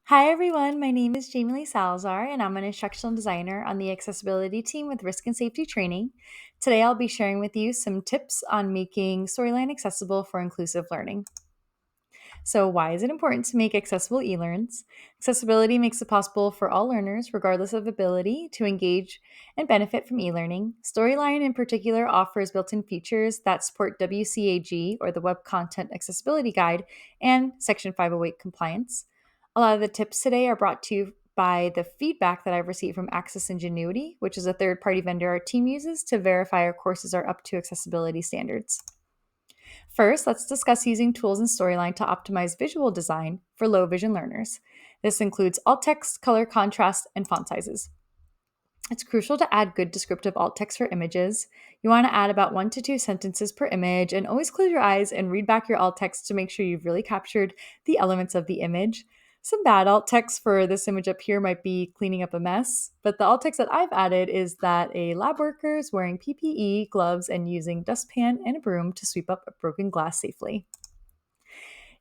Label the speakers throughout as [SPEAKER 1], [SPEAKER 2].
[SPEAKER 1] Hi everyone, my name is Jamie Lee Salazar and I'm an instructional designer on the accessibility team with Risk and Safety Training. Today I'll be sharing with you some tips on making Storyline accessible for inclusive learning. So, why is it important to make accessible e-learns? Accessibility makes it possible for all learners, regardless of ability, to engage and benefit from e-learning. Storyline in particular offers built-in features that support WCAG, or the Web Content Accessibility Guide, and Section 508 compliance. A lot of the tips today are brought to you by the feedback that I've received from Access Ingenuity, which is a third-party vendor our team uses to verify our courses are up to accessibility standards. First, let's discuss using tools in Storyline to optimize visual design for low vision learners. This includes alt text, color contrast, and font sizes. It's crucial to add good descriptive alt text for images. You want to add about 1 to 2 sentences per image, and always close your eyes and read back your alt text to make sure you've really captured the elements of the image. Some bad alt text for this image up here might be cleaning up a mess, but the alt text that I've added is that a lab worker is wearing PPE, gloves, and using dustpan and a broom to sweep up a broken glass safely.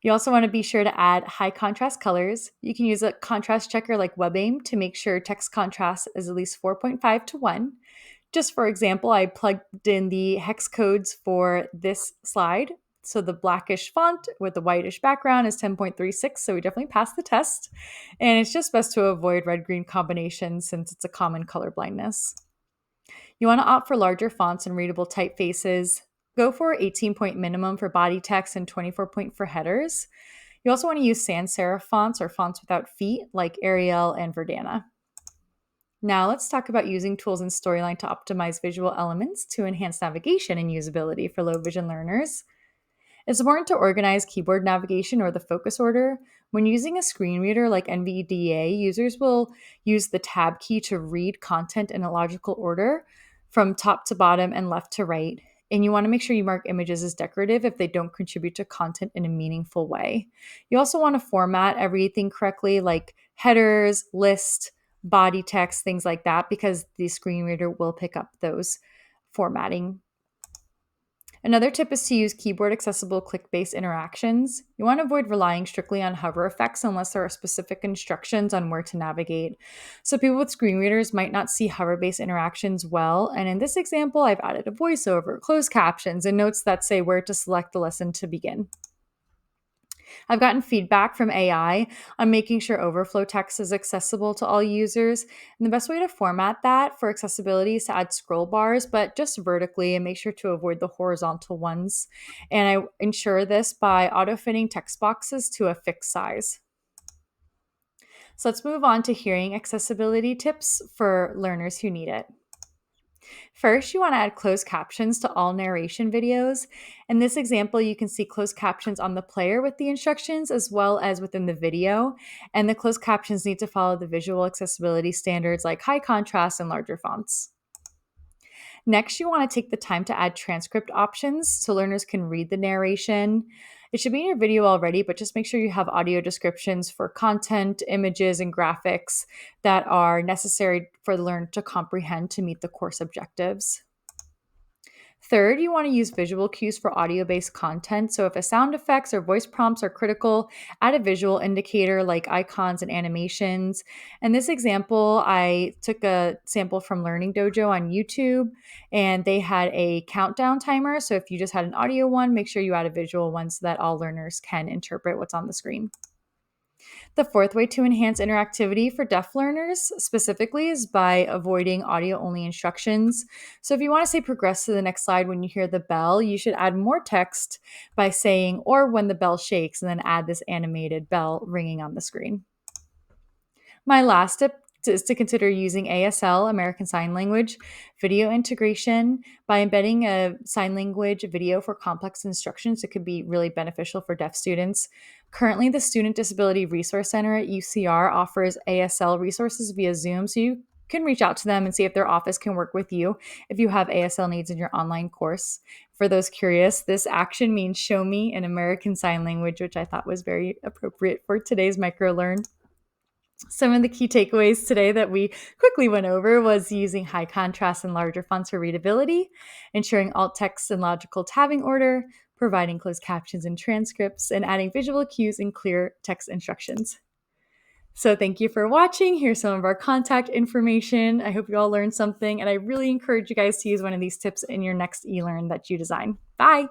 [SPEAKER 1] You also want to be sure to add high contrast colors. You can use a contrast checker like WebAIM to make sure text contrast is at least 4.5 to 1. Just for example, I plugged in the hex codes for this slide. So the blackish font with the whitish background is 10.36, so we definitely passed the test. And it's just best to avoid red-green combinations since it's a common color blindness. You want to opt for larger fonts and readable typefaces. Go for 18-point minimum for body text and 24-point for headers. You also want to use sans serif fonts or fonts without feet like Arial and Verdana. Now let's talk about using tools in Storyline to optimize visual elements to enhance navigation and usability for low vision learners. It's important to organize keyboard navigation or the focus order. When using a screen reader like NVDA, users will use the tab key to read content in a logical order from top to bottom and left to right. And you want to make sure you mark images as decorative if they don't contribute to content in a meaningful way. You also want to format everything correctly, like headers, list, body text, things like that, because the screen reader will pick up those formatting. Another tip is to use keyboard accessible click-based interactions. You want to avoid relying strictly on hover effects unless there are specific instructions on where to navigate. So people with screen readers might not see hover-based interactions well, and in this example, I've added a voiceover, closed captions, and notes that say where to select the lesson to begin. I've gotten feedback from AI on making sure overflow text is accessible to all users. And the best way to format that for accessibility is to add scroll bars, but just vertically, and make sure to avoid the horizontal ones. And I ensure this by auto-fitting text boxes to a fixed size. So let's move on to hearing accessibility tips for learners who need it. First, you want to add closed captions to all narration videos. In this example, you can see closed captions on the player with the instructions as well as within the video. And the closed captions need to follow the visual accessibility standards like high contrast and larger fonts. Next, you want to take the time to add transcript options so learners can read the narration. It should be in your video already, but just make sure you have audio descriptions for content, images, and graphics that are necessary for the learner to comprehend to meet the course objectives. Third, you want to use visual cues for audio-based content. So if a sound effects or voice prompts are critical, add a visual indicator like icons and animations. In this example, I took a sample from Learning Dojo on YouTube, and they had a countdown timer. So if you just had an audio one, make sure you add a visual one so that all learners can interpret what's on the screen. The fourth way to enhance interactivity for deaf learners specifically is by avoiding audio only instructions. So, if you want to say progress to the next slide when you hear the bell, you should add more text by saying, or when the bell shakes, and then add this animated bell ringing on the screen. My last tip is to consider using ASL, American Sign Language, video integration. By embedding a sign language video for complex instructions, it could be really beneficial for deaf students. Currently, the Student Disability Resource Center at UCR offers ASL resources via Zoom, so you can reach out to them and see if their office can work with you if you have ASL needs in your online course. For those curious, this action means show me in American Sign Language, which I thought was very appropriate for today's microlearn. Some of the key takeaways today that we quickly went over was using high contrast and larger fonts for readability, ensuring alt text and logical tabbing order, providing closed captions and transcripts, and adding visual cues and clear text instructions. So thank you for watching. Here's some of our contact information. I hope you all learned something, and I really encourage you guys to use one of these tips in your next e-learn that you design. Bye.